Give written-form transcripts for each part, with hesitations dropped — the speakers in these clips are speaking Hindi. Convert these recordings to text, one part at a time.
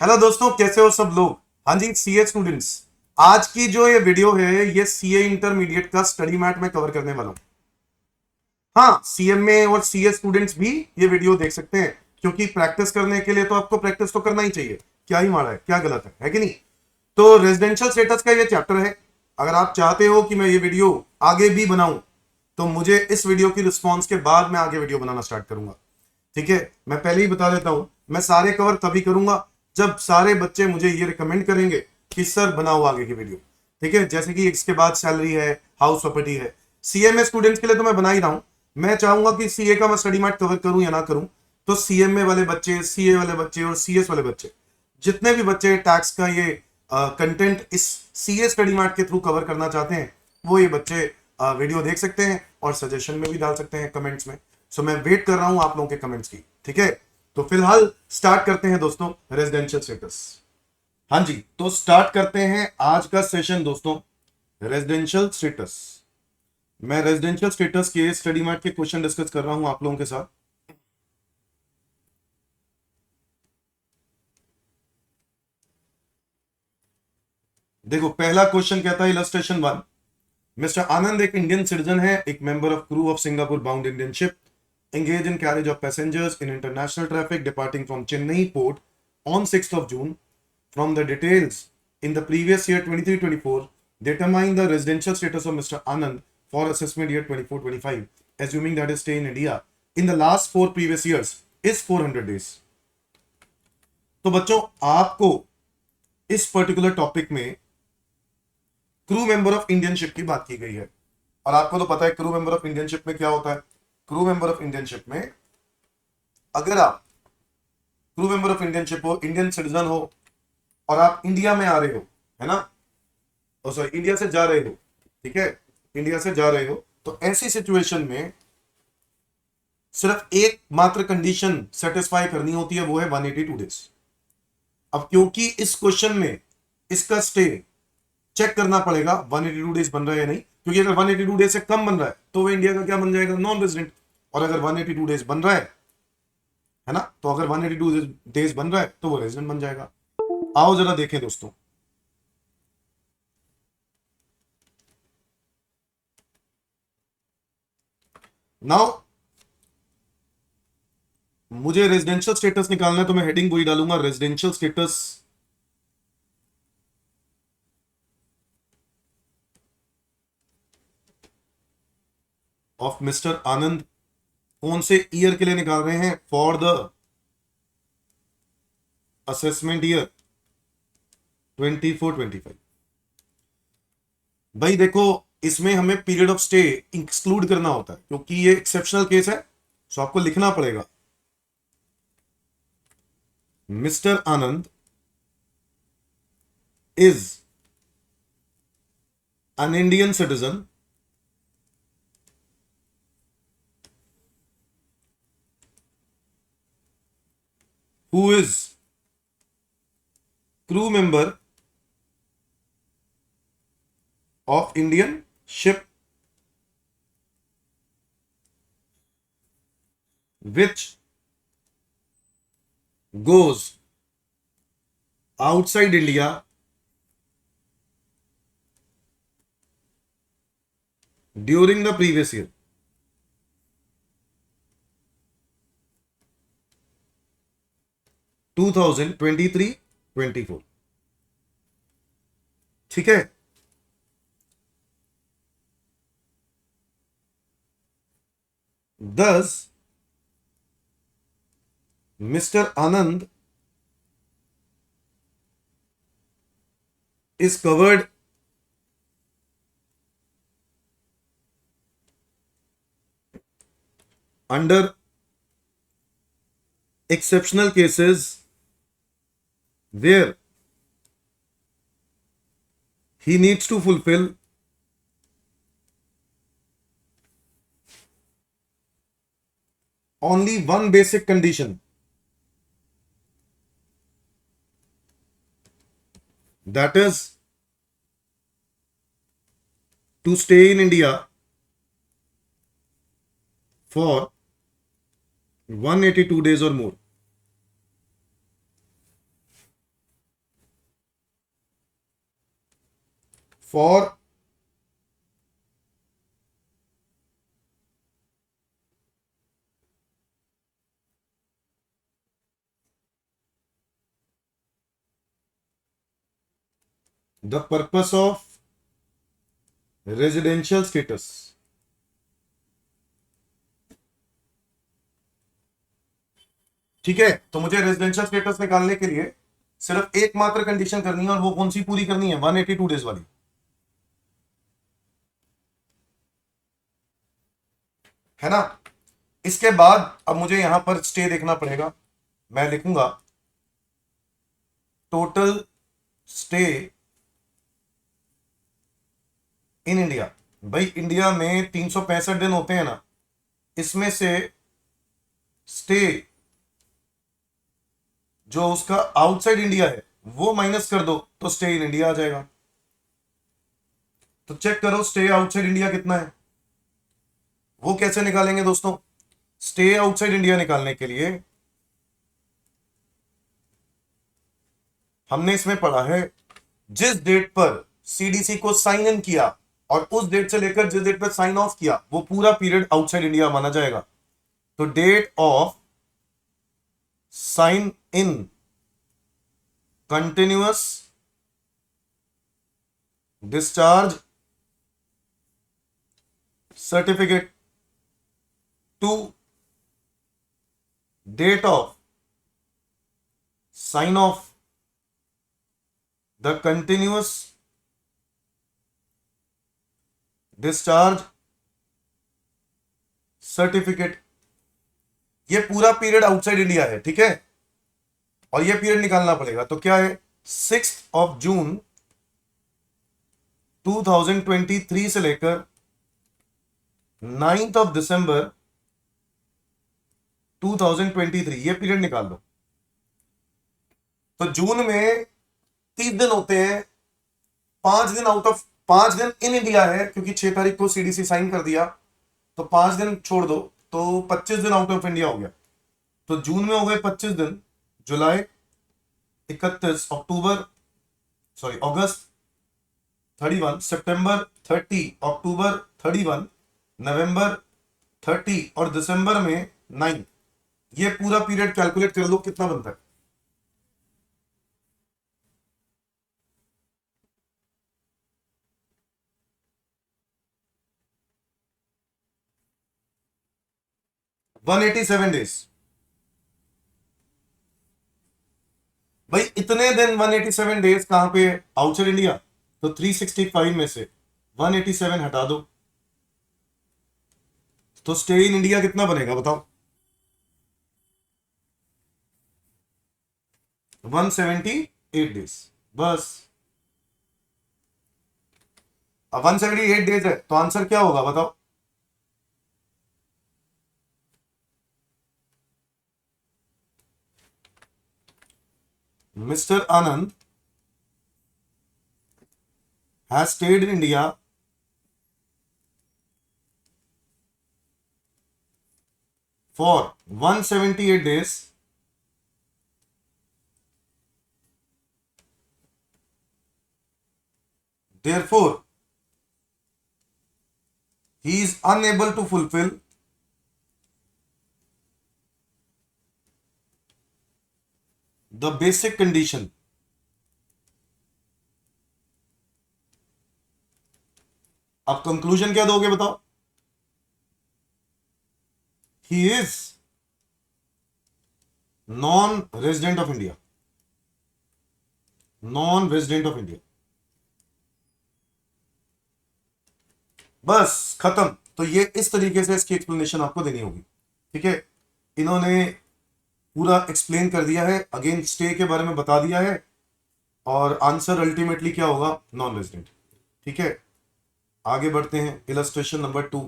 हेलो दोस्तों, कैसे हो सब लोग। हाँ जी, सीए स्टूडेंट्स, आज की जो ये वीडियो है ये सीए इंटरमीडिएट का स्टडी मैट में कवर करने वाला हूं। हाँ, सीएमए और सीए स्टूडेंट्स भी ये वीडियो देख सकते हैं, क्योंकि प्रैक्टिस करने के लिए तो आपको प्रैक्टिस तो करना ही चाहिए। क्या ही माड़ा है, क्या गलत है कि नहीं। तो रेजिडेंशियल स्टेटस का ये चैप्टर है। अगर आप चाहते हो कि मैं ये वीडियो आगे भी बनाऊं, तो मुझे इस वीडियो की रिस्पॉन्स के बाद मैं आगे वीडियो बनाना स्टार्ट करूंगा। ठीक है, मैं पहले ही बता देता हूं, मैं सारे कवर तभी करूंगा जब सारे बच्चे मुझे ये रिकमेंड करेंगे कि सर बनाओ आगे की वीडियो। ठीक है, जैसे कि इसके बाद सैलरी है, हाउस प्रॉपर्टी है। सीएमए स्टूडेंट्स के लिए तो मैं बना ही रहा हूं। मैं चाहूंगा कि सीए का मैं स्टडी मैट कवर करूं या ना करूं, तो सीएमए वाले बच्चे, सीए वाले बच्चे और सीएस वाले बच्चे, जितने भी बच्चे टैक्स का ये कंटेंट इस सीए स्टडी मैट के थ्रू कवर करना चाहते हैं, वो ये बच्चे वीडियो देख सकते हैं और सजेशन में भी डाल सकते हैं कमेंट्स में। सो मैं वेट कर रहा हूं आप लोगों के कमेंट्स की। ठीक है, तो फिलहाल स्टार्ट करते हैं दोस्तों रेजिडेंशियल स्टेटस। हाँ जी, तो स्टार्ट करते हैं आज का सेशन दोस्तों, रेजिडेंशियल स्टेटस। मैं रेजिडेंशियल स्टेटस के स्टडी मैट के क्वेश्चन डिस्कस कर रहा हूं आप लोगों के साथ। देखो, पहला क्वेश्चन कहता है इलस्ट्रेशन वन, मिस्टर आनंद एक इंडियन सिटीजन है, एक member of crew of Singapore bound Indian ship, engage in carriage of passengers in international traffic departing from Chennai port on 6th of June. From the details in the previous year 23-24, determine the residential status of Mr. Anand for assessment year 24-25, assuming that his stay in India in the last 4 previous years is 400 days. तो बच्चों, आपको इस पर्टिकुलर टॉपिक में crew member of Indian ship की बात की गई है। और आपको तो पता है crew member of Indian ship में क्या होता है। Crew member of Indian ship में, अगर आप crew member of Indian ship हो, इंडियन सिटीजन हो और आप इंडिया में आ रहे हो, है ना, सॉरी इंडिया से जा रहे हो, ठीक है, इंडिया से जा रहे हो, तो ऐसी सिचुएशन में सिर्फ एक मात्र कंडीशन सेटिस्फाई करनी होती है, वो है 182 डेज। अब क्योंकि इस क्वेश्चन में इसका स्टे चेक करना पड़ेगा 182 डेज बन रहा है या नहीं, क्योंकि अगर 182 डेज से कम बन रहा है तो वो इंडिया का क्या बन जाएगा, नॉन रेजिडेंट। और अगर 182 डेज बन रहा है ना, तो अगर 182 डेज बन रहा है तो वो रेजिडेंट बन जाएगा। आओ जरा देखें दोस्तों। नाउ मुझे रेजिडेंशियल स्टेटस निकालना है, तो मैं हेडिंग वही डालूंगा, रेजिडेंशियल स्टेटस ऑफ मिस्टर आनंद। कौन से ईयर के लिए निकाल रहे हैं, फॉर द असेसमेंट ईयर 24-25। भाई देखो, इसमें हमें पीरियड ऑफ स्टे इंक्लूड करना होता है, क्योंकि ये एक्सेप्शनल केस है, सो आपको लिखना पड़ेगा mister Anand is an Indian citizen who is crew member of Indian ship which goes outside India during the previous year. To 2023-24। ठीक है, thus Mr. Anand is covered under exceptional cases where he needs to fulfill only one basic condition, that is to stay in India for 182 days or more. For the purpose of residential status. ठीक है, तो मुझे रेजिडेंशियल स्टेटस निकालने के लिए सिर्फ एकमात्र कंडीशन करनी है, और वो कौन सी पूरी करनी है? 182 डेज वाली, है ना। इसके बाद अब मुझे यहां पर स्टे देखना पड़ेगा। मैं लिखूंगा टोटल स्टे इन इंडिया। भाई इंडिया में 365 दिन होते हैं ना, इसमें से स्टे जो उसका आउटसाइड इंडिया है वो माइनस कर दो तो स्टे इन इंडिया आ जाएगा। तो चेक करो स्टे आउटसाइड इंडिया कितना है। वो कैसे निकालेंगे दोस्तों? स्टे आउटसाइड इंडिया निकालने के लिए हमने इसमें पढ़ा है, जिस डेट पर सीडीसी को साइन इन किया और उस डेट से लेकर जिस डेट पर साइन ऑफ किया वो पूरा पीरियड आउटसाइड इंडिया माना जाएगा। तो date of sign in continuous discharge certificate to date of sign off the continuous discharge certificate, ये पूरा पीरियड आउटसाइड इंडिया है, ठीक है। और ये पीरियड निकालना पड़ेगा, तो क्या है? 6 जून 2023 से लेकर 9 दिसंबर 2023, ये पीरियड निकाल दो। तो जून में 30 दिन होते हैं, 5 दिन आउट ऑफ 5 दिन इन इंडिया है क्योंकि 6 तारीख को सीडीसी साइन कर दिया, तो 5 दिन छोड़ दो तो 25 दिन आउट ऑफ इंडिया हो गया। तो जून में हो गए 25 दिन, जुलाई 31, अगस्त 31, सितंबर 30, अक्टूबर 31, नवंबर 30 और दिसंबर में 9। ये पूरा पीरियड कैलकुलेट कर लो कितना बनता है। One 187 days. भाई इतने दिन 187 डेज कहां पे? Outside India. तो 365 में से 187 हटा दो तो स्टे इन इंडिया कितना बनेगा बताओ? 178 डेज। बस। अब 178 डेज है तो आंसर क्या होगा बताओ? Mr. Anand has stayed in India for 178 days therefore he is unable to fulfill the basic condition अब कंक्लूजन क्या दोगे बताओ? He is non resident of India. Non resident of India, बस खत्म। तो ये इस तरीके से इसकी एक्सप्लेनेशन आपको देनी होगी, ठीक है। इन्होंने पूरा एक्सप्लेन कर दिया है, अगेन स्टे के बारे में बता दिया है, और आंसर अल्टीमेटली क्या होगा? नॉन रेजिडेंट, ठीक है। आगे बढ़ते हैं, इलस्ट्रेशन नंबर 2।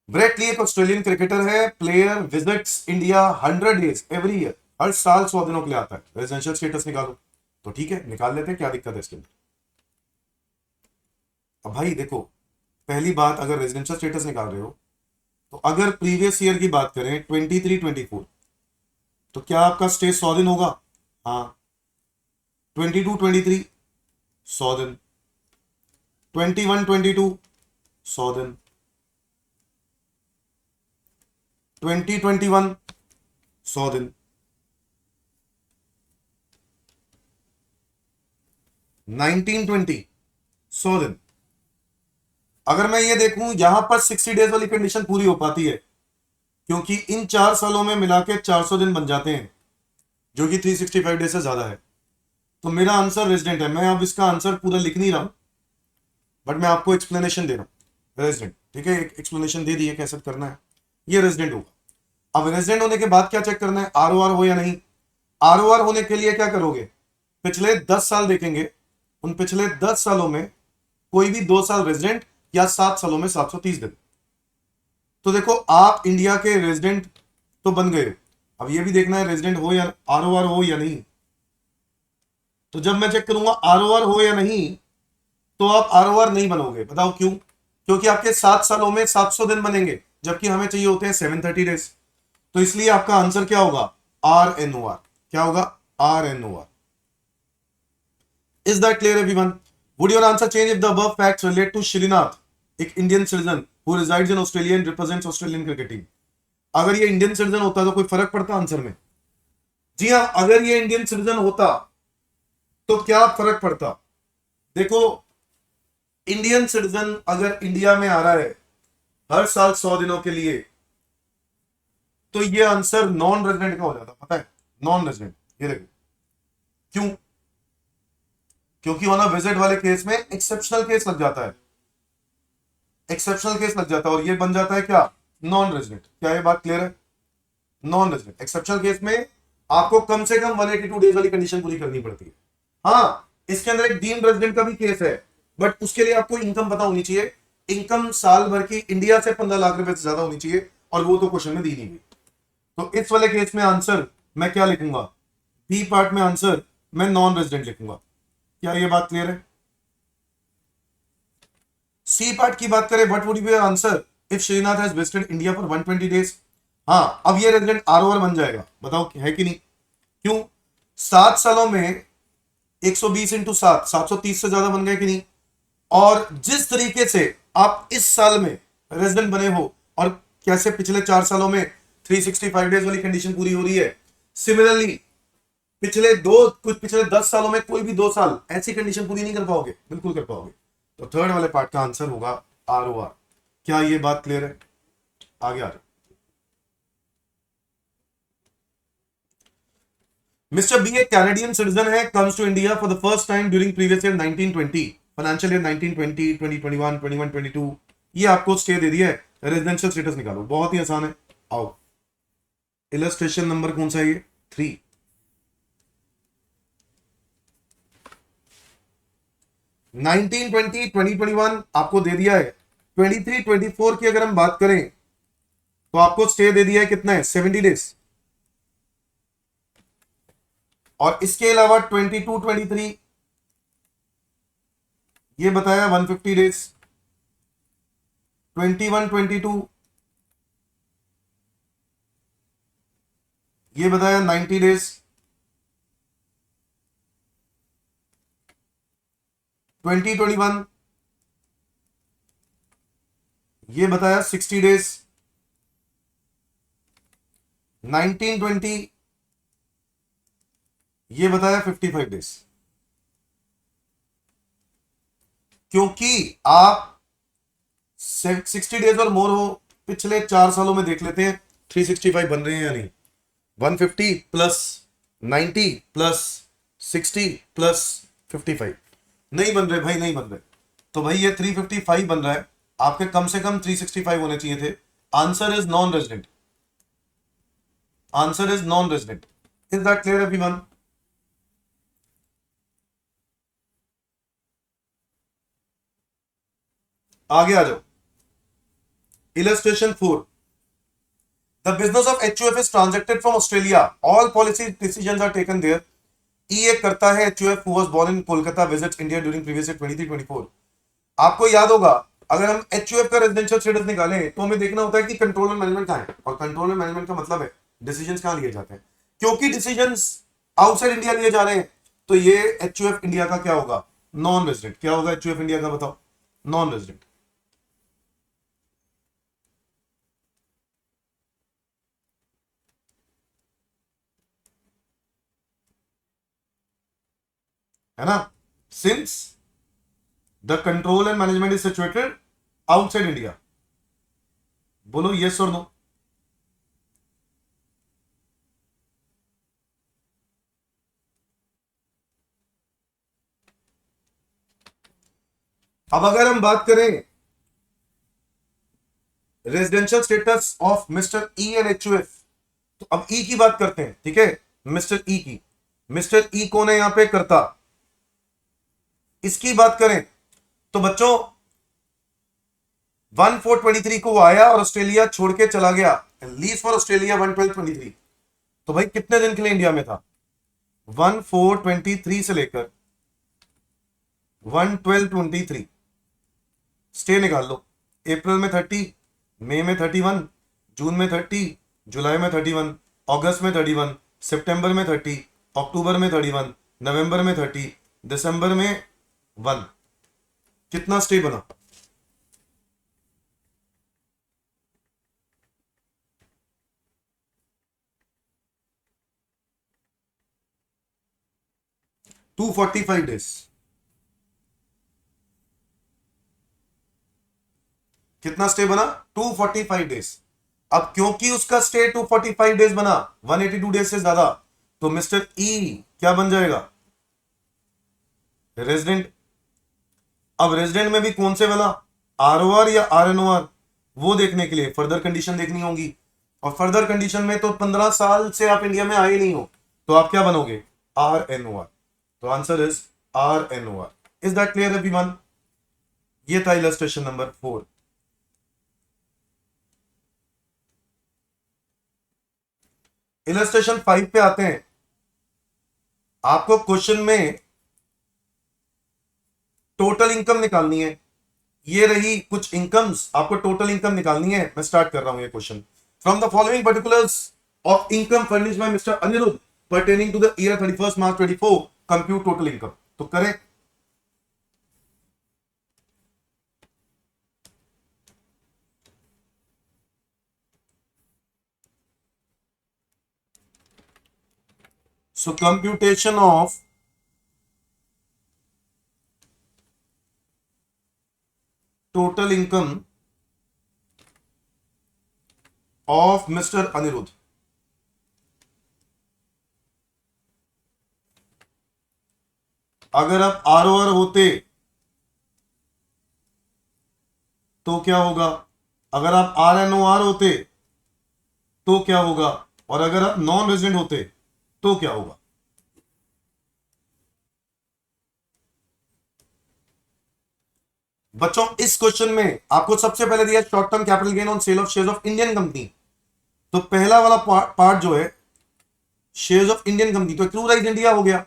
ब्रेट ली एक ऑस्ट्रेलियन क्रिकेटर है। Player visits India 100 days every year, हर साल 100 दिनों के लिए आता है। रेजिडेंशियल स्टेटस निकालो। तो ठीक है, निकाल लेते हैं, क्या दिक्कत है इसके अंदर। अब भाई देखो, पहली बात, अगर रेजिडेंशियल स्टेटस निकाल रहे हो तो अगर प्रीवियस ईयर की बात करें 23-24, तो क्या आपका स्टे 100 दिन होगा? हाँ। 22-23 100 दिन, 21-22 100 दिन, 2021 100 दिन, 1920 100 दिन। अगर मैं ये देखूं यहां पर 60 डेज वाली कंडीशन पूरी हो पाती है, क्योंकि इन 4 सालों में मिला के 400 दिन बन जाते हैं, जो कि 365 डेज से ज्यादा है। तो मेरा आंसर रेजिडेंट है। मैं अब इसका आंसर पूरा लिख नहीं रहा हूं, बट मैं आपको एक्सप्लेनेशन दे रहा हूं। रेजिडेंट, ठीक है, एक एक्सप्लेनेशन दे दी है कैसे करना है। ये रेजिडेंट होगा। अब रेजिडेंट होने के बाद क्या चेक करना है? आरओआर हो या नहीं। आरओआर होने के लिए क्या करोगे? पिछले 10 साल देखेंगे, उन पिछले 10 सालों में कोई भी 2 साल रेजिडेंट या 7 सालों में 730 दिन। तो देखो आप इंडिया के रेजिडेंट तो बन गए, अब ये भी देखना है रेजिडेंट हो या आरओआर हो या नहीं। तो जब मैं चेक करूंगा आरओआर हो या नहीं, तो आप आरओआर नहीं बनोगे। बताओ क्यों? क्योंकि आपके 7 सालों में 700 दिन बनेंगे, जबकि हमें चाहिए होते हैं 730 डेज। तो इसलिए आपका आंसर क्या होगा? R N O R. क्या होगा? R N O R. Is that clear everyone? Would your answer change if the above facts relate to Srinath, एक Indian citizen who resides in Australia and represents Australian cricket team? अगर ये इंडियन सिटीजन होता तो कोई फर्क पड़ता आंसर में? जी हां, अगर ये इंडियन सिटीजन होता तो क्या फर्क पड़ता? देखो, इंडियन सिटीजन अगर इंडिया में आ रहा है हर साल 100 दिनों के लिए, तो ये आंसर नॉन रेजिडेंट का हो जाता। पता है, नॉन रेजिडेंट। ये देखो क्यों? क्योंकि ऑन अ विजिट वाले केस में एक्सेप्शनल केस लग जाता है, एक्सेप्शनल केस लग जाता है, और ये बन जाता है क्या? Non resident. क्या ये बात क्लियर है? नॉन रेजिडेंट एक्सेप्शनल केस में आपको कम से कम 182 डेज वाली कंडीशन पूरी करनी पड़ती है। हाँ, इसके अंदर एक डीम्ड रेजिडेंट का भी केस है, बट उसके लिए आपको इनकम पता होनी चाहिए। इनकम साल भर की इंडिया से 15 लाख रुपए से ज्यादा होनी चाहिए, और वो तो क्वेश्चन में दी नहीं गई। तो इस वाले केस में आंसर मैं क्या लिखूंगा? बी पार्ट में आंसर मैं नॉन रेजिडेंट लिखूंगा। क्या ये बात क्लियर है? सी पार्ट की बात करें, what would be your answer if Srinath has visited India for 120 days? हाँ, अब ये रेजिडेंट आरओआर बन जाएगा। बताओ है कि नहीं? क्यों? 7 सालों में 120 इंटू 7, 730 से ज्यादा बन गए कि नहीं? और जिस तरीके से आप इस साल में रेजिडेंट बने हो, और कैसे पिछले 4 सालों में 365 डेज वाली कंडीशन पूरी हो रही है, सिमिलरली पिछले 10 सालों में कोई भी 2 साल ऐसी कंडीशन पूरी नहीं कर पाओगे। बिल्कुल कर पाओगे। तो थर्ड वाले पार्ट का आंसर होगा आर ओ आर। क्या ये बात क्लियर है? आगे आ जाओ। मिस्टर बी एक कैनेडियन सिटीजन है, comes to India for the first time during previous year 1920, financial year 1920, 2021, 21-22। ये आपको स्टे दे दिया है, रेजिडेंशियल स्टेटस निकालो। बहुत ही आसान है। आओ, इलस्ट्रेशन नंबर कौन सा है ये? 3। 1920, 2021 आपको दे दिया है। 23, 24 की अगर हम बात करें, तो आपको स्टे दे दिया है कितना है? 70 डेज। और इसके अलावा 22, 23 ये बताया 150 डेज। 21, 22 ये बताया 90 डेज। 2021 ये बताया 60 डेज। 1920 ये बताया 55 डेज। क्योंकि आप 60 डेज और मोर हो, पिछले 4 सालों में देख लेते हैं 365 बन रहे हैं या नहीं। 150 प्लस 90 प्लस 60 प्लस 55 नहीं बन रहे भाई, नहीं बन रहे। तो भाई ये 355 बन रहा है, आपके कम से कम 365 होने चाहिए थे। Answer is non resident. Answer is non resident. Is that clear everyone? आगे आ जाओ। Illustration 4। The business of HUF is transacted from Australia. All policy decisions are taken there. E एक करता है HUF who was born in Kolkata visits India during previous year 23-24. आपको याद होगा अगर हम एचयूएफ का रेजिडेंशियल स्टेटस निकालें तो हमें देखना होता है कि कंट्रोल एंड मैनेजमेंट कहाँ है, और कंट्रोल एंड मैनेजमेंट का मतलब है डिसीजंस कहाँ लिए जाते हैं। क्योंकि डिसीजंस आउटसाइड इंडिया लिए जा रहे हैं, तो ये एचयूएफ इंडिया का क्या होगा, नॉन रेजिडेंट। क्या होगा एचयूएफ इंडिया का, बताओ, नॉन रेजिडेंट। है ना, since the control and management is situated outside India. बोलो यस और नो। अब अगर हम बात करें residential status of mister E and HUF, तो अब ई की बात करते हैं, ठीक है, मिस्टर ई की। मिस्टर ई कौन है यहां पे, करता। इसकी बात करें तो बच्चों 1423 को वो आया और ऑस्ट्रेलिया छोड़ के चला गया, लीव फॉर ऑस्ट्रेलिया 1/12/23। तो भाई कितने दिन के लिए इंडिया में था, 1423 से लेकर 1/12/23, स्टे निकाल लो। अप्रैल में 30, मई में 31, जून में 30, जुलाई में 31, अगस्त में 31, सितंबर में 30, अक्टूबर में 31, नवंबर में 30, दिसंबर में 1। कितना स्टे बना, 245 डेज। कितना स्टे बना, 245 डेज। अब क्योंकि उसका स्टे 245 डेज बना, 182 डेज से ज्यादा, तो मिस्टर ई क्या बन जाएगा, रेजिडेंट। अब रेजिडेंट में भी कौन से वाला, आरओआर या आरएनओआर, वो देखने के लिए फर्दर कंडीशन देखनी होगी। और फर्दर कंडीशन में तो 15 साल से आप इंडिया में आए नहीं हो, तो आप क्या बनोगे, आरएनओआर। तो answer is RNOR. Is that clear everyone. ये था इलस्ट्रेशन नंबर 4। इलस्ट्रेशन 5 पे आते हैं। आपको क्वेश्चन में टोटल इनकम निकालनी है। ये रही कुछ इनकम्स, आपको टोटल इनकम निकालनी है। मैं स्टार्ट कर रहा हूं ये question. From the following particulars of income furnished by mister Aniruddh pertaining to the year 31st March 24 compute total income। तो करें, so computation of total income of Mr. Anirudh। अगर आप आरओआर होते तो क्या होगा, अगर आप आरएनओआर होते तो क्या होगा, और अगर आप नॉन रेजिडेंट होते तो क्या होगा। बच्चों इस क्वेश्चन में आपको सबसे पहले दिया short term capital gain on sale of shares of Indian company. तो पहला वाला पार्ट जो है शेयर्स ऑफ इंडियन कंपनी, तो एक्रूराइज इंडिया हो गया।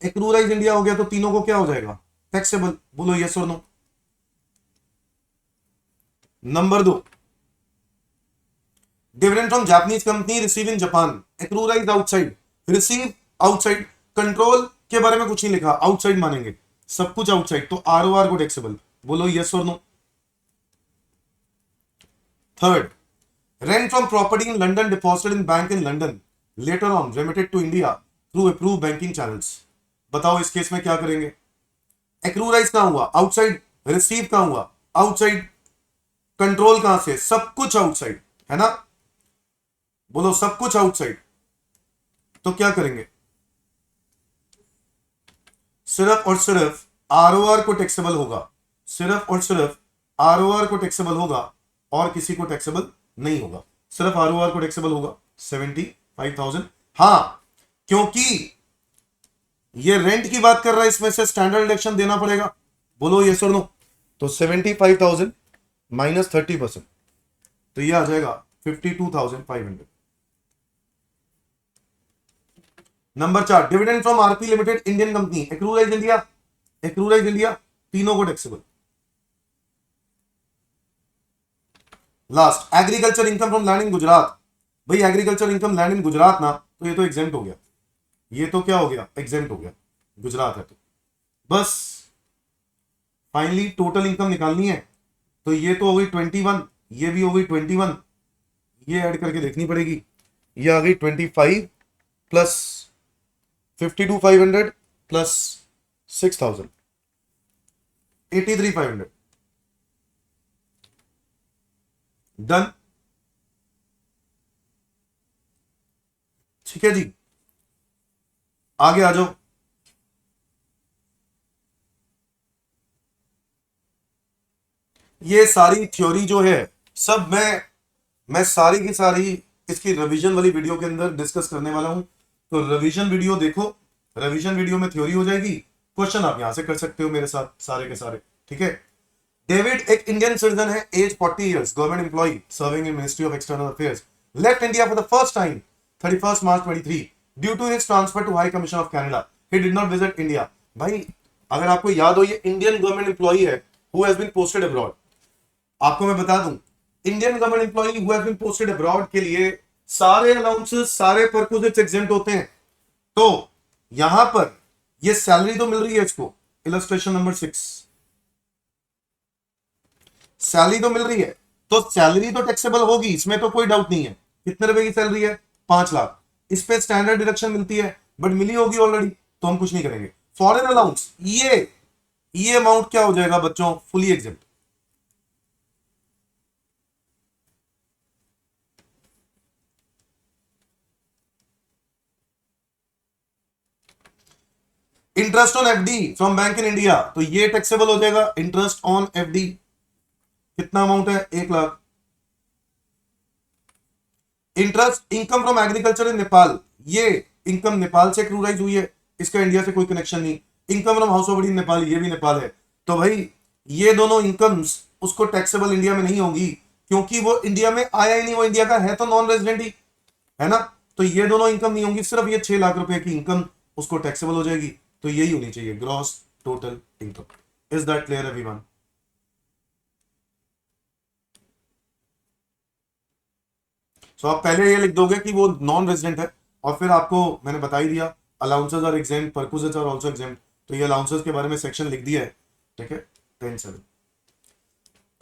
एक्रूराइज इंडिया हो गया तो तीनों को क्या हो जाएगा, टैक्सेबल। बोलो यस और no. Number 2, dividend from Japanese company receive in Japan, accrue arise outside, receive outside. Control के बारे में कुछ नहीं लिखा, आउटसाइड मानेंगे, सब कुछ आउटसाइड, तो आरओआर को टैक्सेबल। बोलो यस और no. Third, rent from property in London deposited in bank in London later on remitted to India through approve banking channels. बताओ इस केस में क्या करेंगे, एक्रूराइज कहां हुआ, आउटसाइड, रिसीव कहां हुआ, आउटसाइड, कंट्रोल कहां से, सब कुछ आउटसाइड, है ना। बोलो सब कुछ आउटसाइड, तो क्या करेंगे, सिर्फ और सिर्फ आरओआर को टैक्सेबल होगा, सिर्फ और सिर्फ आरओआर को टैक्सेबल होगा, और किसी को टैक्सेबल नहीं होगा, सिर्फ आरओआर को टैक्सेबल होगा 75,000। हां, क्योंकि ये रेंट की बात कर रहा है, इसमें से स्टैंडर्ड डिडक्शन देना पड़ेगा। बोलो यस और नो। तो 75,000 माइनस 30%, तो ये आ जाएगा 52,500। Number 4, dividend from RP limited Indian company, accrue arise India, accrue arise India, तीनों को taxable. Last agriculture income from land in Gujarat. भाई agriculture income land in Gujarat ना, तो ये तो एग्जेम्प्ट हो गया, ये तो क्या हो गया, एग्जेम्प्ट हो गया, गुजरात है तो। बस फाइनली टोटल इनकम निकालनी है, तो ये तो हो गई 21, ये भी हो गई 21, ये ऐड करके देखनी पड़ेगी, ये आ गई 25 प्लस 52,500 प्लस 6,000, 83,500। डन, ठीक है जी, आगे आ जाओ। ये सारी थ्योरी जो है सब मैं सारी की सारी इसकी रिवीजन वाली वीडियो के अंदर डिस्कस करने वाला हूं, तो रिवीजन वीडियो देखो, रिवीजन वीडियो में थ्योरी हो जाएगी, क्वेश्चन आप यहां से कर सकते हो मेरे साथ सारे के सारे, ठीक है। डेविड एक इंडियन सिटीजन है, age 40 years, government employ serving in ministry of external affairs, left India for the first time 31 March 23 due to his transfer to high commission of Canada, he did not visit India. भाई अगर आपको याद हो, ये इंडियन गवर्नमेंट एम्प्लॉय है who has been posted abroad. आपको मैं बता दूं, Indian government employ who have been posted abroad के लिए सारे अलाउंसेस, सारे परक्विजिट्स एग्जेम्प्ट होते हैं। तो यहां पर ये सैलरी तो मिल रही है इसको, इलस्ट्रेशन नंबर 6, सैलरी तो मिल रही है, तो सैलरी तो टैक्सेबल होगी, इसमें तो कोई डाउट नहीं है। कितने रुपए की सैलरी है, 5 लाख, इस पे स्टैंडर्ड डिडक्शन मिलती है, बट मिली होगी ऑलरेडी, तो हम कुछ नहीं करेंगे। फॉरेन अलाउंस, ये अमाउंट क्या हो जाएगा बच्चों, fully exempt. Interest on FD from bank in India, तो ये टैक्सेबल हो जाएगा। इंटरेस्ट ऑन एफडी कितना अमाउंट है, 1 lakh. Interest income from agriculture in Nepal, ये इनकम नेपाल से एक्रूराइज हुई है, इसका इंडिया से कोई कनेक्शन नहीं। Income from house hold in Nepal, ये भी नेपाल है, तो भाई ये दोनों इनकम्स उसको टैक्सेबल इंडिया में नहीं होगी, क्योंकि वो इंडिया में आया ही नहीं, वो इंडिया का है तो नॉन रेजिडेंट ही है ना, तो ये दोनों इनकम नहीं होंगी, सिर्फ ये 6 लाख रुपए की इनकम उसको टैक्सेबल हो जाएगी। तो यही होनी चाहिए gross total income. Is that clear everyone? So आप पहले ये लिख दोगे कि वो नॉन रेजिडेंट है, और फिर आपको मैंने बता ही दिया allowances are exempt, perquisites are also exempt, तो ये अलाउंसेस के बारे में सेक्शन लिख दिया है, ठीक है। 10-7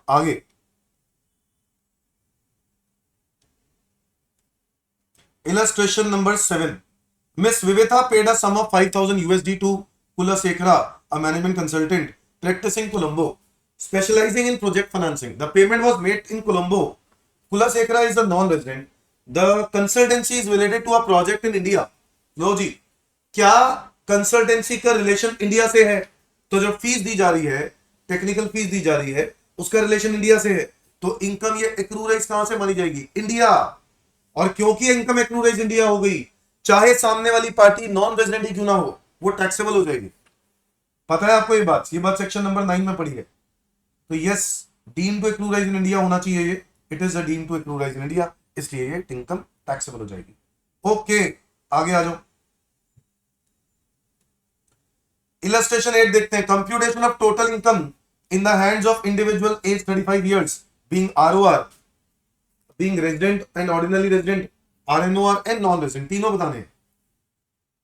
आगे, illustration number 7, Miss Vivitha paid a sum of 5,000 USD to Kulasekara, a management consultant practicing Colombo, specializing in project financing. The payment was made in Colombo. Kulasekara is a non-resident. The consultancy is related to a project in India. लो जी, क्या कंसल्टेंसी का रिलेशन इंडिया से है? तो जो फीस दी जा रही है, टेक्निकल फीस दी जा रही है, उसका रिलेशन इंडिया से है, तो इनकम ये एक्रूराइज कहां से मानी जाएगी, इंडिया। और क्योंकि इनकम एक्रूराइज इंडिया हो गई, चाहे सामने वाली पार्टी नॉन रेजिडेंट ही क्यों ना हो, वो टैक्सेबल हो जाएगी। पता है आपको ये बात सेक्शन नंबर 9 में पड़ी है। तो yes, deem to accrue arise in India होना चाहिए ये, it is a deem to accrue arise in India, इसलिए ये इनकम टैक्सेबल हो जाएगी। ओके, आगे आ जाओ। इलस्ट्रेशन 8 देखते हैं, computation of total income in the hands of individual as 35 years being ROR, being resident and ordinary resident, RNOR and non resident, तीनों बताने हैं।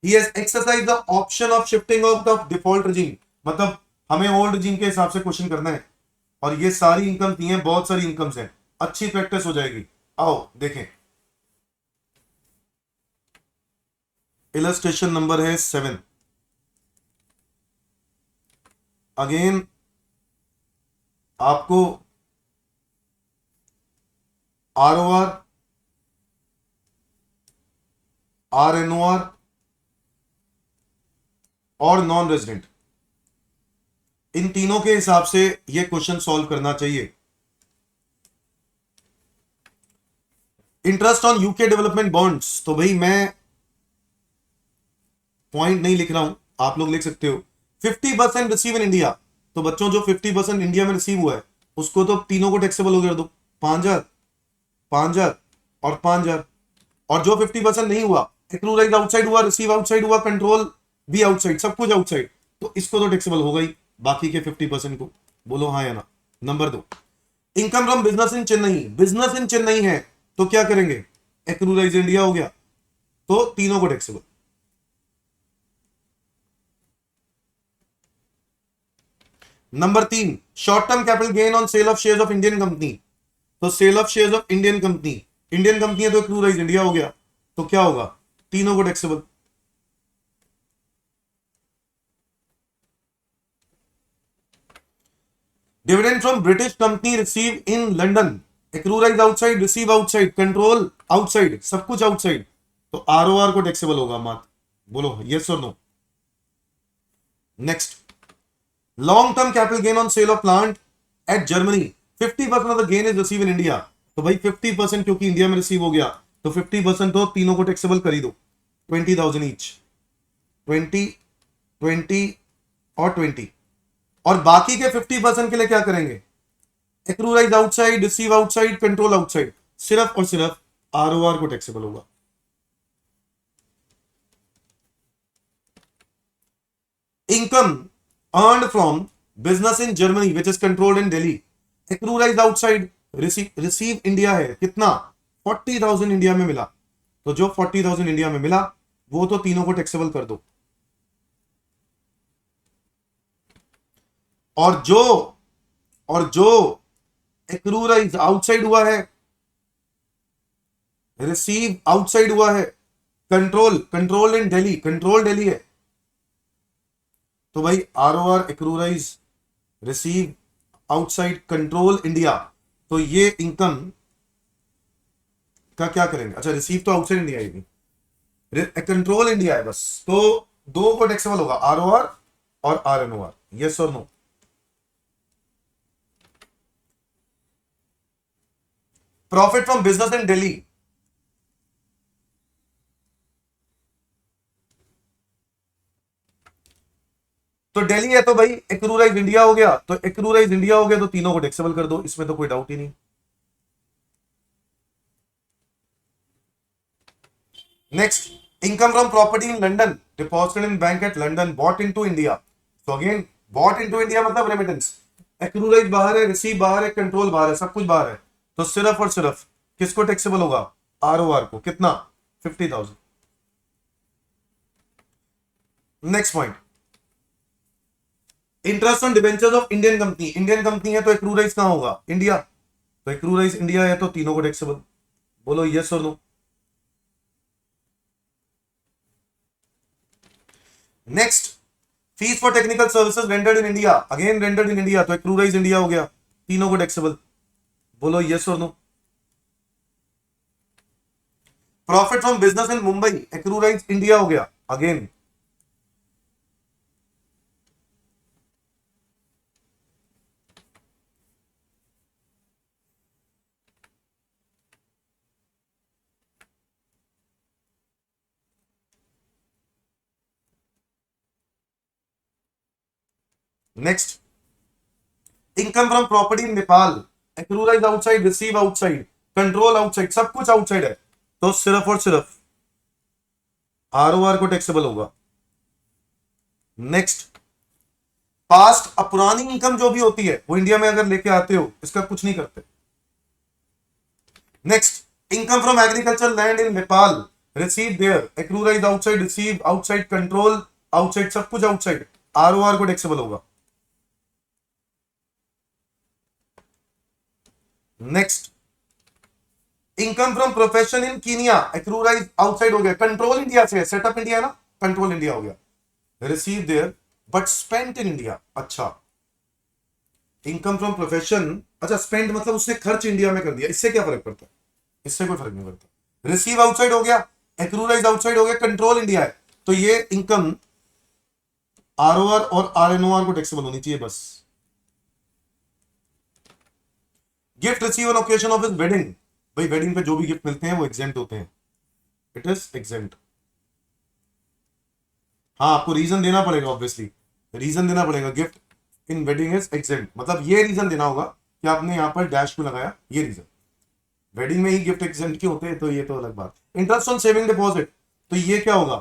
He has exercised the option of shifting out of default regime, मतलब हमें ओल्ड regime के हिसाब से क्वेश्चन करना है, और ये सारी इनकम दी है, बहुत सारी इनकम्स हैं, अच्छी प्रैक्टिस हो जाएगी। आओ देखें, इलस्ट्रेशन नंबर है 7, अगेन आपको आरओआर, आरएनओआर और नॉन रेजिडेंट, इन तीनों के हिसाब से ये क्वेश्चन सॉल्व करना चाहिए। Interest on UK development bonds, तो भाई मैं पॉइंट नहीं लिख रहा हूं, आप लोग लिख सकते हो। 50% रिसीव इन इंडिया, तो बच्चों जो 50% इंडिया में रिसीव हुआ है उसको तो तीनों को टैक्सेबल हो गया, दो 5,000, 5,000 और 5,000, और जो 50% नहीं हुआ, एक्रूराइज आउटसाइड हुआ, रिसीव आउटसाइड हुआ, कंट्रोल भी आउटसाइड, सब कुछ आउटसाइड, तो इसको तो टैक्सेबल होगा ही, बाकी के 50% को बोलो हाँ या ना। Number 2, income from business in Chennai, business in Chennai है तो क्या करेंगे, एक्रूराइज इंडिया हो गया, तो तीनों को taxable. Number 3, short term capital gain on sale of shares of Indian company, तो sale of shares of Indian company, Indian company है तो एक्रूराइज इंडिया हो गया, तो क्या होगा, तीनों को taxable. Dividend from British company receive in London, accrue arise outside, receive outside, control outside, सब कुछ आउटसाइड, तो आरओआर को टैक्सेबल होगा मात्र, बोलो यस और no. Next, long term capital gain on sale of plant at Germany, 50% of the gain is receive in India, तो भाई 50% क्योंकि इंडिया में रिसीव हो गया, तो 50% तो तीनों को टैक्सेबल कर ही दो, 20,000 ईच, 20, 20 और 20, और बाकी के 50% के लिए क्या करेंगे, accrue arise outside, receive outside, control outside, सिर्फ और सिर्फ आरओआर को टैक्सेबल होगा। Income earned from business in Germany which is controlled in Delhi, accrue arise outside, receive India है, कितना, 40,000 इंडिया में मिला, तो जो 40,000 इंडिया में मिला वो तो तीनों को टैक्सेबल कर दो, और जो एक्रूराइज आउटसाइड हुआ है, रिसीव आउटसाइड हुआ है, control in Delhi, control Delhi है, तो भाई ROR, accrue arise, receive outside, control India, तो ये इनकम का क्या करेंगे, अच्छा रिसीव तो आउटसाइड इंडिया आएगी, कंट्रोल इंडिया है बस, तो दो को टैक्सेबल होगा, आरओआर और आरएनओआर, यस और no. Profit from business in Delhi, तो दिल्ली है तो भाई एक्रूराइज इंडिया हो गया, तो एक्रूराइज इंडिया हो गया तो तीनों को टैक्सेबल कर दो, इसमें तो कोई डाउट ही नहीं। Next, income from property in London deposited in bank at London bought into India, तो अगेन बॉट इनटू इंडिया मतलब रेमिटेंस, एक्रूराइज बाहर है, रिसीव बाहर है, कंट्रोल बाहर है, सब कुछ बाहर है, तो सिर्फ और सिर्फ किसको टैक्सेबल होगा, आरओआर को, कितना, 50,000। Next point, interest on debentures of Indian company, Indian company है तो एक्रूराइज कहां होगा, इंडिया, तो एक्रूराइज इंडिया है तो तीनों को टैक्सेबल, बोलो यस और no. Next, fees for technical services rendered in India, again rendered in India, तो एक्रूराइज इंडिया हो गया, तीनों को टैक्सेबल, बोलो यस और no. Profit from business in Mumbai, accrue arise India हो गया, again next, income from property in Nepal, accrue arise outside, receive outside, control outside, सब कुछ आउटसाइड है, तो सिर्फ और सिर्फ आरओआर को टैक्सेबल होगा। नेक्स्ट, पास्ट पुरानी इनकम जो भी होती है वो इंडिया में अगर लेके आते हो इसका कुछ नहीं करते। Next, income from agriculture land in Nepal, receive there, accrue arise outside, receive outside, control outside, सब कुछ आउटसाइड, आरओआर को टैक्सेबल होगा। Next, income from profession in Kenya, accrue arise outside हो गया, कंट्रोल इंडिया से, सेटअप इंडिया है ना, कंट्रोल इंडिया हो गया, receive there but spent in India, अच्छा इनकम फ्रॉम प्रोफेशन, अच्छा स्पेंड मतलब उसने खर्च इंडिया में कर दिया, इससे क्या फर्क पड़ता है, इससे कोई फर्क नहीं पड़ता। रिसीव आउटसाइड हो गया, एक्रूराइज आउटसाइड हो गया, कंट्रोल इंडिया है, तो ये इनकम आरओआर और आरएनओआर को टैक्सेबल होनी चाहिए बस। Gift receive on occasion of his wedding, भाई वेडिंग पे जो भी गिफ्ट मिलते हैं वो एग्जेंट होते हैं, इट इज एग्जेंट। हाँ आपको रीजन देना पड़ेगा, ऑब्वियसली रीजन देना पड़ेगा, gift in wedding is exempt, मतलब ये रीजन देना होगा कि आपने यहां पर डैश क्यों लगाया, ये रीजन, वेडिंग में ही गिफ्ट एग्जेंट क्यों होते हैं, तो ये तो अलग बात। इंटरेस्ट ऑन सेविंग डिपॉजिट, तो ये क्या होगा,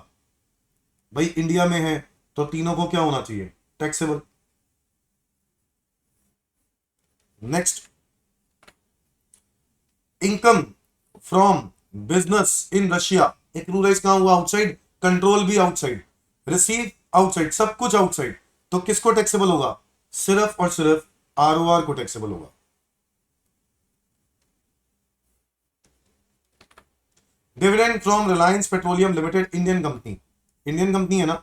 भाई इंडिया में है तो तीनों को क्या होना चाहिए, taxable. Next, income from business in Russia, accrue arise कहां हुआ? आउटसाइड, कंट्रोल भी आउटसाइड, रिसीव आउटसाइड, सब कुछ आउटसाइड। तो किसको टैक्सेबल होगा? सिर्फ और सिर्फ आरओआर को टैक्सेबल होगा। Dividend from Reliance petroleum limited, Indian company, Indian company है ना,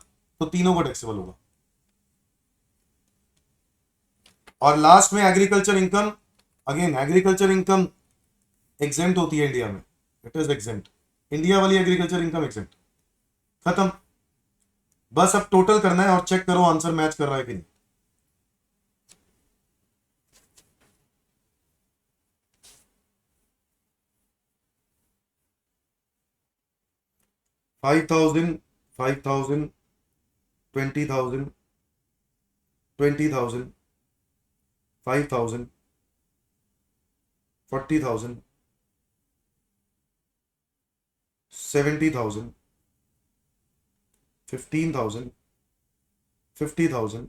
तो तीनों को टैक्सेबल होगा। और लास्ट में agriculture income, again agriculture income exempt होती है इंडिया में, इट इज एग्जेंट, इंडिया वाली एग्रीकल्चर इनकम एग्जेंट। खत्म। बस अब टोटल करना है और चेक करो आंसर मैच कर रहा है कि नहीं। $5,000, 5,000, 20,000, 20,000, 5,000, 40,000, 70,000, 15,000, 50,000,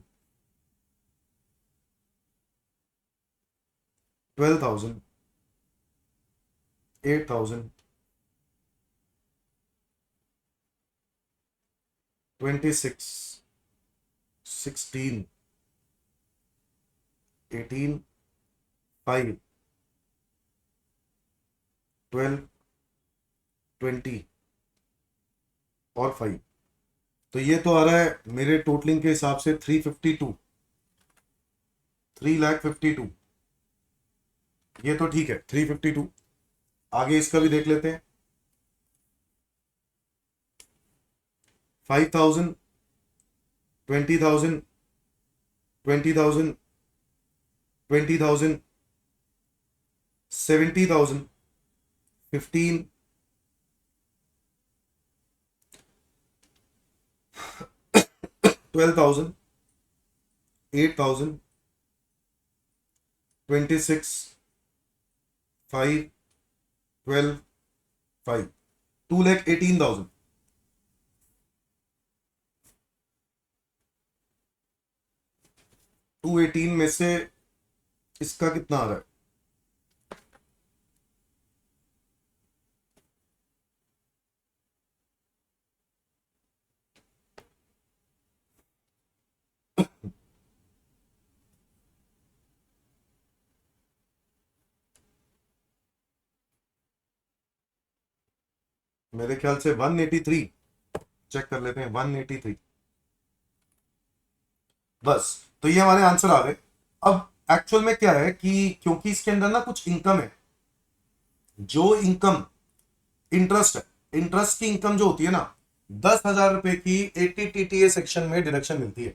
12,000, 8,000, 26, 16, 18, 5, 12, 20 और 5। तो ये तो आ रहा है मेरे टोटलिंग के हिसाब से 352, 3,52,000। ये तो ठीक है 352। आगे इसका भी देख लेते हैं। 5,000, 20,000, 20,000, 20,000, 70,000, 15, 12,000, 8,000, 26, 5, 12, 5, 2,18,000। टू एटीन में से इसका कितना आ रहा है? मेरे ख्याल से 183, चेक कर लेते हैं 183। बस, तो ये हमारे आंसर आ गए। अब एक्चुअल में क्या है कि क्योंकि इसके अंदर ना कुछ इनकम है, जो इनकम इंटरेस्ट है, इंटरेस्ट की इनकम जो होती है ना, 10,000 रुपए की 80 टीटीए सेक्शन में डिडक्शन मिलती है।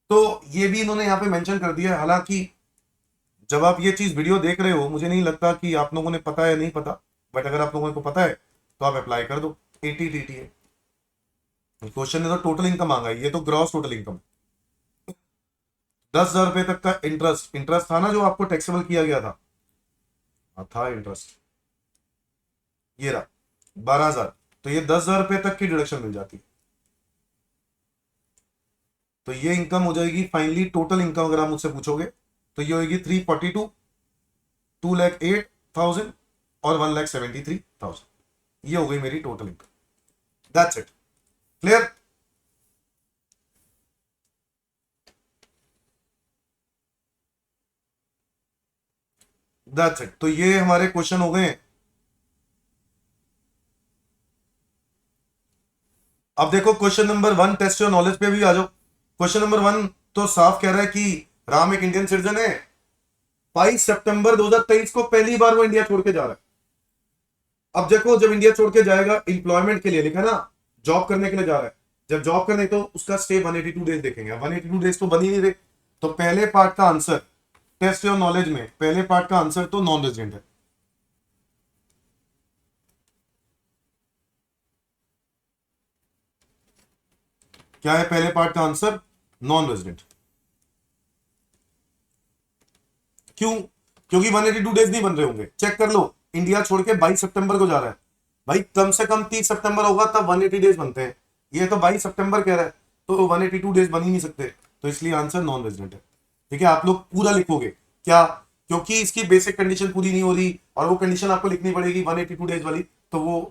तो ये भी इन्होंने यहाँ पे मेंशन कर दिया है। हालांकि जब आप ये चीज वीडियो देख रहे हो, मुझे नहीं लगता कि आप लोगों ने पता है, नहीं पता, बट अगर आप लोगों को पता है तो आप अप्लाई कर दो 80 टीटीए। क्वेश्चन ने तो टोटल इनकम मांगा है, ये तो ग्रॉस टोटल इनकम। 10,000 रुपए तक का इंटरेस्ट, इंटरेस्ट था ना जो आपको टैक्सेबल किया गया था, था इंटरेस्ट, ये रहा 12,000। तो ये 10,000 रुपए तक की डिडक्शन मिल जाती है। तो ये इनकम हो जाएगी फाइनली टोटल इनकम। अगर आप मुझसे पूछोगे तो ये होगी 342, 2,08,000 और 1,73,000। ये हो गई मेरी total income. That's it. Clear? That's it. तो ये हमारे क्वेश्चन हो गए हैं। अब देखो question number 1, test your knowledge पे भी आ जाओ। क्वेश्चन नंबर 1 तो साफ कह रहा है कि राम एक इंडियन सिटीजन है। 22 सितंबर 2023 को पहली बार वो इंडिया छोड़ के जा रहा है। अब देखो, जब इंडिया छोड़ के जाएगा एम्प्लॉयमेंट के लिए, लिखा ना जॉब करने के लिए जा रहा है, जब जॉब करने तो उसका स्टे 182 डेज देखेंगे। 182 डेज तो बन ही नहीं रहे। तो पहले पार्ट का आंसर टेस्ट योर नॉलेज में, पहले पार्ट का आंसर तो नॉन रेजिडेंट है। क्या है पहले पार्ट का आंसर? Non resident. क्यों? क्योंकि 182 डेज नहीं बन रहे होंगे। चेक कर लो, इंडिया छोड़ के 22 सितंबर को जा रहा है भाई, कम से कम 30 सितंबर होगा तब 180 डेज बनते हैं। ये तो 22 सितंबर कह रहा है, तो 182 डेज बन ही नहीं सकते। तो इसलिए आंसर नॉन रेजिडेंट है। ठीक है, आप लोग पूरा लिखोगे क्या क्योंकि इसकी बेसिक कंडीशन पूरी नहीं हो रही और वो कंडीशन आपको लिखनी पड़ेगी 182 डेज वाली, तो वो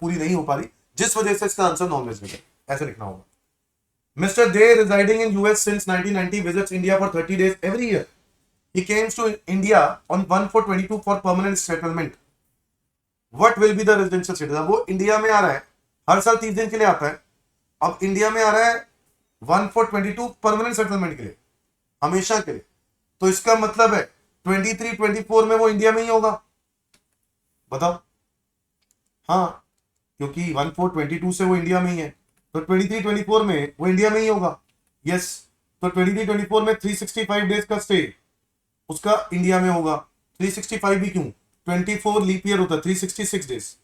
पूरी नहीं हो पा रही, जिस वजह से इसका आंसर नॉन रेजिडेंट है, ऐसे लिखना होगा। Mister they residing in US since 1990 visits India for 30 days every year. He came to India on 1/4/22 for permanent settlement. What will be the residential status? अब वो इंडिया में आ रहा है, हर साल 30 दिन के लिए आता है, अब इंडिया में आ रहा है 1/4/22 परमानेंट सेटलमेंट के लिए, हमेशा के लिए, तो इसका मतलब है 23-24 में वो इंडिया में ही होगा। बताओ। हाँ, क्योंकि 1/4/22 से वो इंडिया में ही है, तो 23-24 में वो इंडिया में ही होगा। यस, तो 23-24 में 365 डेज का स्टे उसका इंडिया में होगा। 365 भी क्यों, 24 लीप ईयर होता है, 366 डेज।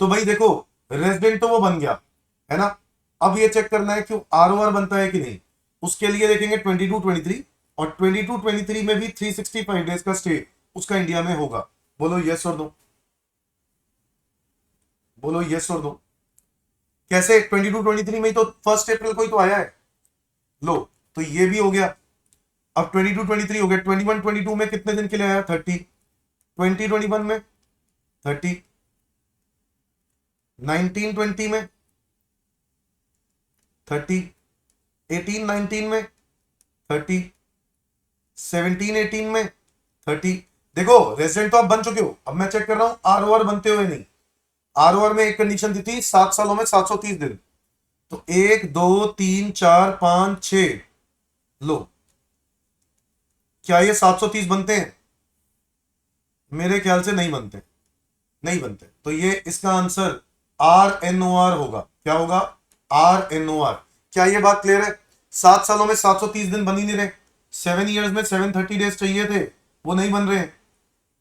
तो भाई देखो, रेजिडेंट तो वो बन गया है ना, अब ये चेक करना है कि आरओआर बनता है कि नहीं। उसके लिए देखेंगे 22-23, और 22-23 में भी 365 डेज का स्टे उसका इंडिया में होगा। बोलो यस और नो, बोलो यस और नो। कैसे, 22-23 में ही तो 1 अप्रैल को ही तो आया है। लो, तो ये भी हो गया। अब 22-23 हो गया, 21-22 में कितने दिन के लिए आया, 30, 20-21 में 30, 19-20 में 30, 18-19 में 30, 17-18 में 30। देखो, रेजिडेंट तो आप बन चुके हो, अब मैं चेक कर रहा हूं आरओआर बनते हुए नहीं। आरओआर में एक कंडीशन दी थी 7 सालों में 730 दिन, तो 1 2 3 4 5 6, लो, क्या ये 730 बनते हैं? मेरे ख्याल से नहीं बनते, नहीं बनते, तो ये इसका आंसर RNOR होगा। क्या होगा, RNOR। क्या ये बात क्लियर है? 7 सालों में 730 दिन बन ही नहीं रहे, 7 ईयर्स में 730 डेज चाहिए थे, वो नहीं बन रहे हैं।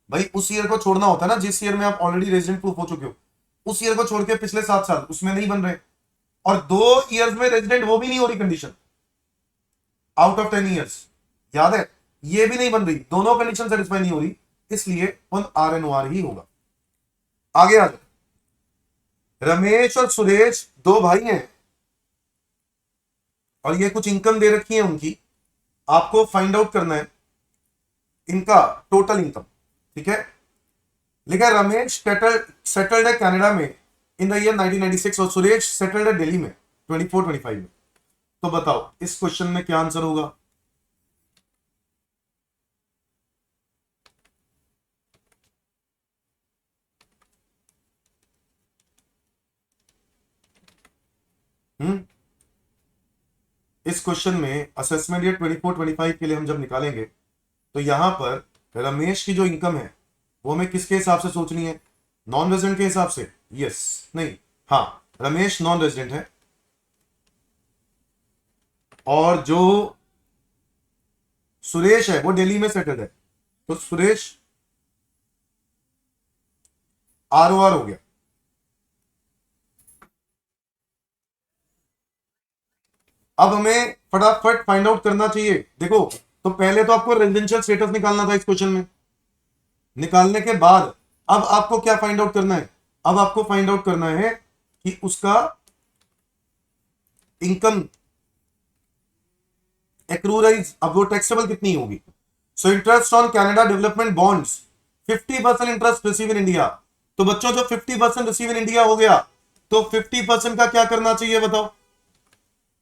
भाई उस ईयर को छोड़ना होता है ना, जिस ईयर में आप ऑलरेडी रेजिडेंट प्रूफ हो चुके हो, उस ईयर को छोड़ के पिछले 7 साल उसमें नहीं बन रहे, और 2 ईयर्स में रेजिडेंट वो भी नहीं हो रही कंडीशन, आउट ऑफ 10 ईयर्स, याद है, ये भी नहीं बन रही, दोनों कंडीशन सेटिस्फाई नहीं हो रही, इसलिए RNOR ही होगा। आगे आ जाओ। रमेश और सुरेश 2 भाई हैं, और ये कुछ इनकम दे रखी है उनकी, आपको फाइंड आउट करना है इनका टोटल इनकम। ठीक है, लिखा है रमेश सेटल्ड है कनाडा में इन द ईयर 1996 और सुरेश सेटल्ड है दिल्ली में 24-25 में। तो बताओ इस क्वेश्चन में क्या आंसर होगा? इस क्वेश्चन में असेसमेंट ईयर 24-25 के लिए हम जब निकालेंगे, तो यहां पर रमेश की जो इनकम है वो हमें किसके हिसाब से सोचनी है, नॉन रेजिडेंट के हिसाब से? यस, नहीं, हाँ, रमेश नॉन रेजिडेंट है, और जो सुरेश है वो दिल्ली में सेटल्ड है, तो सुरेश ROR हो गया। अब हमें फटाफट फाइंड आउट करना चाहिए। देखो, तो पहले तो आपको रेजिडेंशियल स्टेटस निकालना था इस क्वेश्चन में, निकालने के बाद अब आपको क्या फाइंड आउट करना है? अब आपको फाइंड आउट करना है कि उसका इनकम एक्रूराइज, अब वो टैक्सेबल कितनी होगी। So interest on Canada development bonds 50% interest receive in India. तो बच्चों, जो 50% रिसीव इन इंडिया हो गया, तो 50% का क्या करना चाहिए बताओ?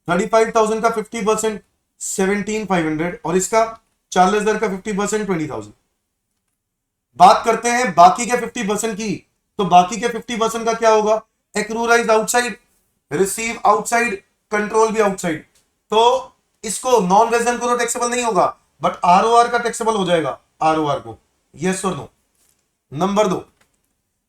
35,000 का 50% 17,500, और इसका 40,000 का 50% 20,000। बात करते हैं बाकी के 50% की, तो बाकी के 50% का क्या होगा? एक्रूराइज आउटसाइड, रिसीव आउटसाइड, कंट्रोल भी आउटसाइड। तो इसको नॉन रेजिडेंट को तो टैक्सेबल नहीं होगा, बट ROR का टैक्सेबल हो जाएगा, ROR को। यस और no? Number 2,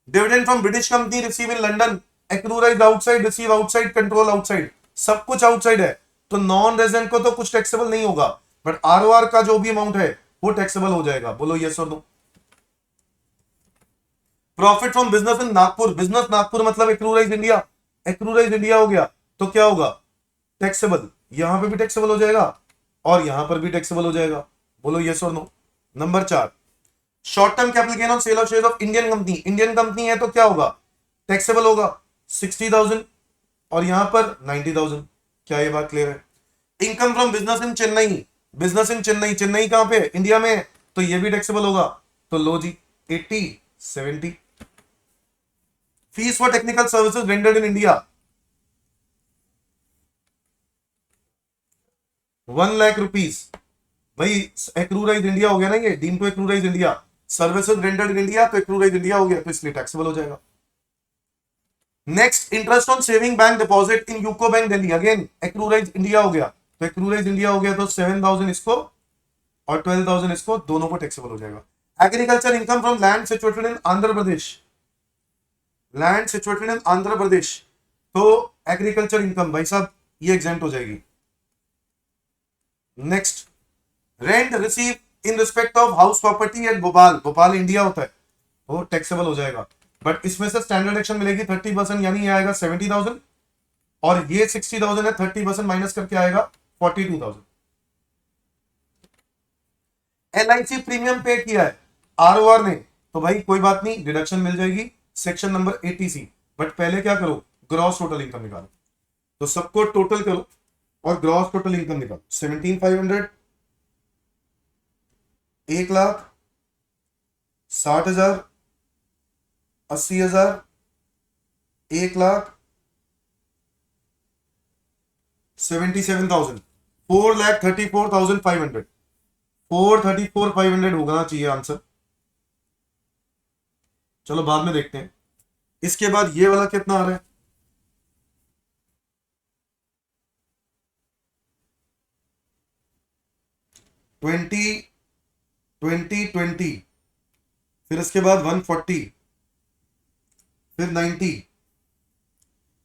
dividend from British company receive in London, accrue arise outside, receive outside, control outside, सब कुछ आउटसाइड है, तो नॉन रेजिडेंट को तो कुछ टैक्सेबल नहीं होगा, बट ROR का जो भी अमाउंट है वो टैक्सेबल हो जाएगा। बोलो यस और no? Profit from business in Nagpur, business Nagpur मतलब एक्रूराइज इंडिया, एक्रूराइज इंडिया हो गया, तो क्या होगा? टैक्सेबल, यहां पे भी टैक्सेबल हो जाएगा और यहां पर भी टैक्सेबल हो जाएगा। बोलो यस और no? Number 4, short term capital gain on sale of share of Indian company, Indian company है तो क्या होगा? टैक्सेबल होगा 60,000, और यहां पर 90,000। क्या ये बात क्लियर है? Income from business in Chennai, business in Chennai, Chennai कहां पे है? इंडिया में है, तो ये भी टैक्सेबल होगा। तो लो जी, 80, 70। Fees for technical services rendered in India 1 lakh rupees. भाई एक्रूराइज इंडिया हो गया ना, ये deem to accrue arise India, services rendered in India, तो एक्रूराइज इंडिया हो गया, तो इसलिए टैक्सेबल हो जाएगा। Next, interest on saving bank deposit in UCO bank Delhi, again accrue arise India हो गया, तो एक्रूराइज इंडिया हो गया, तो 7,000 इसको और 12,000 इसको, दोनों को टैक्सेबल हो जाएगा। Agriculture income from land situated in Andhra Pradesh, land situated in Andhra Pradesh, तो एग्रीकल्चर इनकम भाई साहब ये एग्जेम्प्ट हो जाएगी। Next, rent receive in respect of house property at Bhopal, Bhopal India होता है, वो टैक्सेबल हो जाएगा। बट इसमें से स्टैंडर्ड एक्शन मिलेगी 30%, यानी ये आएगा 70,000, और ये 60,000 है, 30% माइनस करके आएगा 42,000। LIC प्रीमियम पे किया है ROR ने, तो भाई कोई बात नहीं, डिडक्शन मिल जाएगी सेक्शन नंबर 80C। बट पहले क्या करो, ग्रॉस टोटल इनकम निकालो, तो सबको टोटल करो और ग्रॉस टोटल इनकम निकालो। 17,500, 1,60,000, 80,000, 1,77,000, 4,34,500, 4,34,500 होना चाहिए आंसर। चलो बाद में देखते हैं। इसके बाद ये वाला कितना आ रहा है? 20, 20, 20, फिर इसके बाद 140, फिर 90,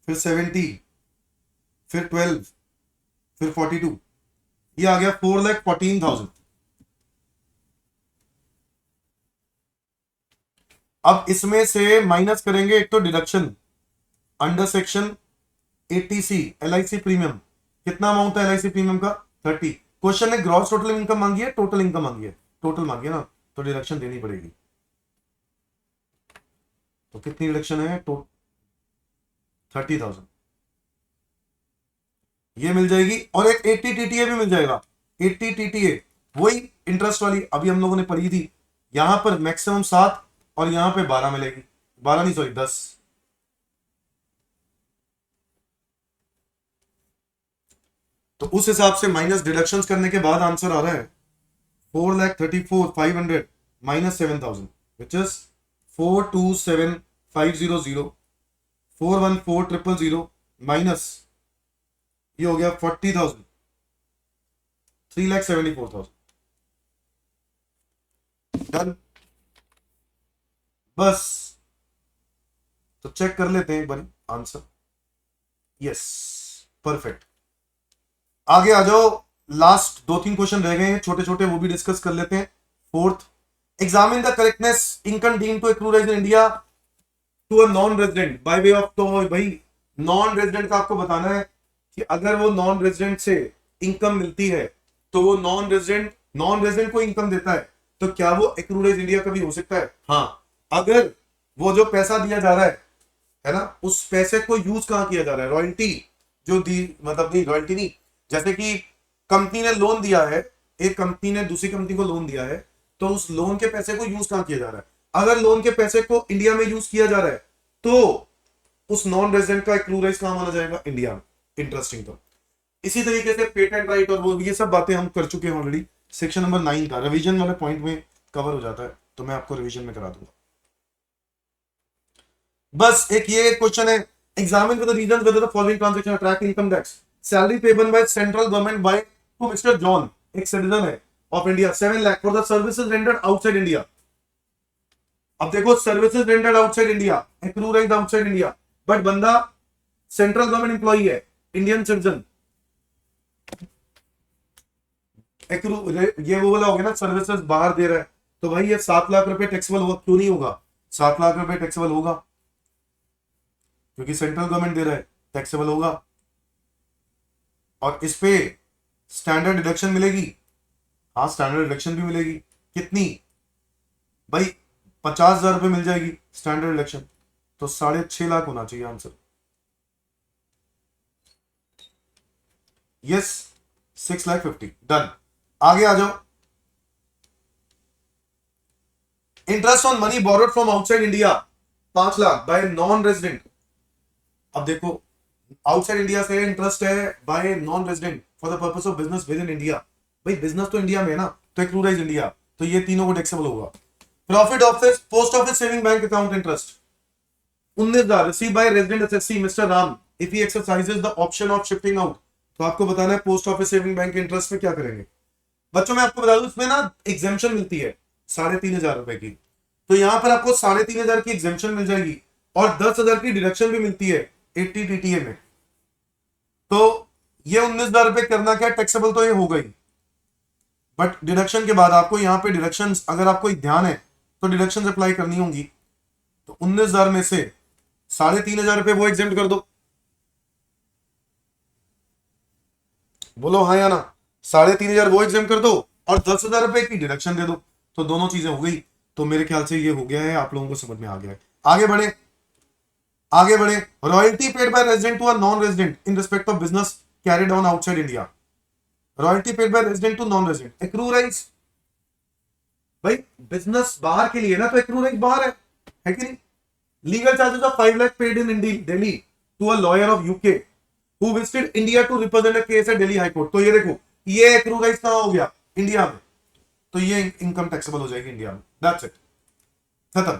फिर 70, फिर 12, फिर 42, ये आ गया 4,14,000। अब इसमें से माइनस करेंगे एक तो deduction under section 80C LIC premium, कितना अमाउंट है LIC प्रीमियम का? 30। क्वेश्चन ने ग्रॉस टोटल इनकम मांगी है, टोटल इनकम मांगी है, टोटल मांगी है ना, तो डिडक्शन देनी पड़ेगी। तो कितनी डिडक्शन है? 30,000 ये मिल जाएगी, और एक 80 TTA भी मिल जाएगा। 80 TTA वही इंटरेस्ट वाली अभी हम लोगों ने पढ़ी थी, यहां पर मैक्सिमम 7 और यहां पे 12 मिलेगी, 12 नहीं सॉरी 10। तो उस हिसाब से माइनस डिडक्शंस करने के बाद आंसर आ रहा है 4,34,500 माइनस 7,000 विच इज 427,500, 414,000 माइनस ये हो गया 40,000, 3,74,000। डन। बस तो चेक कर लेते हैं एक बार आंसर। Yes, perfect. आगे आ जाओ, लास्ट 2-3 क्वेश्चन रह गए हैं छोटे छोटे, वो भी डिस्कस कर लेते हैं। Fourth, examine the correctness income deemed to accrue arise in India to a non resident by way of, तो भाई नॉन रेजिडेंट का आपको बताना है कि अगर वो नॉन रेजिडेंट से इनकम मिलती है, तो वो नॉन रेजिडेंट को इनकम देता है, तो क्या वो एक्रूराइज इंडिया का भी हो सकता है? हाँ, अगर वो जो पैसा दिया जा रहा है ना, उस पैसे को यूज कहां किया जा रहा है? रॉयल्टी जो दी, मतलब नहीं रॉयल्टी नहीं, जैसे कि कंपनी ने लोन दिया है, एक कंपनी ने दूसरी कंपनी को लोन दिया है, तो उस लोन के पैसे को यूज कहां किया जा रहा है? अगर लोन के पैसे को इंडिया में यूज किया जा रहा है, तो उस नॉन रेजिडेंट का एक्रूराइज कहां माना जाएगा? इंडिया में। इंटरेस्टिंग। तो इसी तरीके से पेटेंट राइट और वो ये सब बातें हम कर चुके हैं ऑलरेडी, सेक्शन नंबर 9 का रिवीजन वाले पॉइंट में कवर हो जाता है, तो मैं आपको रिवीजन में करा दूंगा। बस एक ये क्वेश्चन है, examine for the reasons whether the following transaction attract income tax. Salary payable by central government by to mister John, एक सिटीजन है of India, 7 lakh for the services rendered outside India. अब देखो, services rendered outside India, accrue arise outside India, but बंदा सेंट्रल गवर्नमेंट एम्प्लॉई है, इंडियन सिटीजन। ये वो वाला हो गया ना, सर्विसेज बाहर दे रहा है, तो भाई ये 7 लाख रुपए टैक्सेबल होगा, क्यों नहीं होगा? 7 लाख रुपए टैक्सेबल होगा, क्योंकि सेंट्रल गवर्नमेंट दे रहा है, टैक्सेबल होगा। और इस पे स्टैंडर्ड डिडक्शन मिलेगी, हाँ स्टैंडर्ड डिडक्शन भी मिलेगी, कितनी भाई? 50,000 रुपए मिल जाएगी स्टैंडर्ड डिडक्शन, तो 6.5 लाख होना चाहिए आंसर। Yes, 6,50,000 done. आगे आ जाओ। Interest on money borrowed from outside India 5 lakh bye non resident. अब देखो आउटसाइड इंडिया से इंटरेस्ट है bye non resident for the purpose of business with in India. भाई बिजनेस तो इंडिया में है ना, तो एक्लूडाइज इंडिया, तो ये तीनों को टैक्सेबल होगा। Profit office post office saving bank account interest 19,000 receive by resident SSC mister Ram if he exercises the option of shifting out. तो आपको बताना है पोस्ट ऑफिस सेविंग बैंक के इंटरेस्ट में क्या करेंगे। बच्चों मैं आपको बता दूं इसमें ना एग्जेम्पशन मिलती है 3,500 रुपए की, तो यहां पर आपको 3,500 की एग्जेम्पशन मिल जाएगी और 10,000 की डिडक्शन भी मिलती है 80 टीटीए में। तो ये 19,000 रुपए करना क्या टैक्सेबल, तो ये हो गई, बट डिडक्शन के बाद आपको यहां पे डिडक्शन अगर आपको ध्यान है तो डिडक्शन अप्लाई करनी होंगी। तो 19,000 में से 3,500 रुपए वो एग्जेम्प्ट कर दो, बोलो हाँ या ना। 3,500 वो एग्जाम कर दो और 10,000 रुपए की डिडक्शन दे दो, तो दोनों चीजें हो गई। तो मेरे ख्याल से ये हो गया है, आप लोगों को समझ में आ गया है। आगे बढ़े, आगे बढ़े। Royalty paid by resident to a non resident in respect of business carried on outside India. Royalty paid by resident to non resident accrue rights. भाई बिजनेस बाहर के लिए ना, तो एक्रू राइट्स बाहर है कि नहीं। Legal charges of 5 lakh paid in Delhi to a lawyer of UK who visited India to represent a case at Delhi High Court। तो ये देखो ये एक्रू राइट्स कहां हो गया, इंडिया में, तो ये इनकम टैक्सेबल हो जाएगी इंडिया में। दैट्स इट, खत्म।